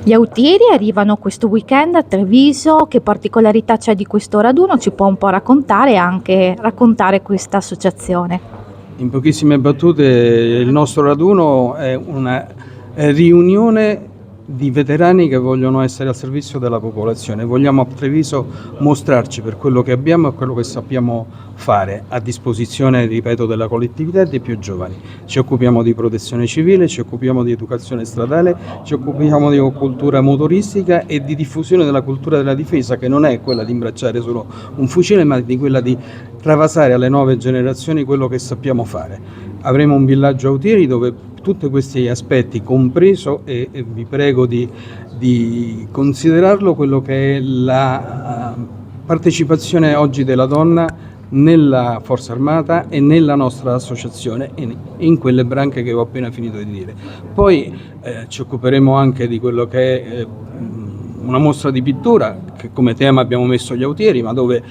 Gli autieri arrivano questo weekend a Treviso, che particolarità c'è di questo raduno? Ci può un po' raccontare e anche raccontare questa associazione? In pochissime battute, il nostro raduno è una riunione di veterani che vogliono essere al servizio della popolazione. Vogliamo a Treviso mostrarci per quello che abbiamo e quello che sappiamo fare, a disposizione, ripeto, della collettività e dei più giovani. Ci occupiamo di protezione civile, ci occupiamo di educazione stradale, ci occupiamo di cultura motoristica e di diffusione della cultura della difesa, che non è quella di imbracciare solo un fucile, ma di quella di travasare alle nuove generazioni quello che sappiamo fare. Avremo un villaggio autieri dove tutti questi aspetti, compreso, e vi prego di considerarlo, quello che è la partecipazione oggi della donna nella Forza Armata e nella nostra associazione e in quelle branche che ho appena finito di dire. Poi ci occuperemo anche di quello che è una mostra di pittura, che come tema abbiamo messo gli autieri, ma dove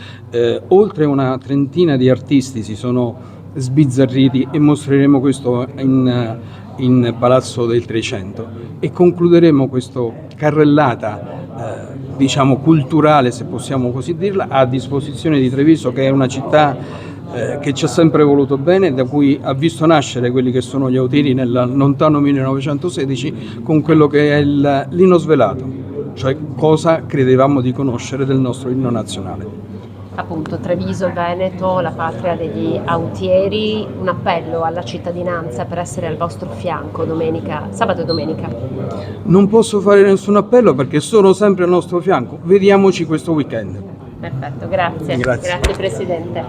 oltre una trentina di artisti si sono sbizzarriti, e mostreremo questo in Palazzo del Trecento, e concluderemo questa carrellata diciamo culturale, se possiamo così dirla, a disposizione di Treviso, che è una città che ci ha sempre voluto bene, da cui ha visto nascere quelli che sono gli autieri nel lontano 1916, con quello che è l'inno svelato, cioè cosa credevamo di conoscere del nostro inno nazionale. Appunto, Treviso, Veneto, la patria degli autieri, un appello alla cittadinanza per essere al vostro fianco sabato e domenica. Non posso fare nessun appello perché sono sempre al nostro fianco, vediamoci questo weekend. Perfetto, grazie. Grazie. Grazie Presidente.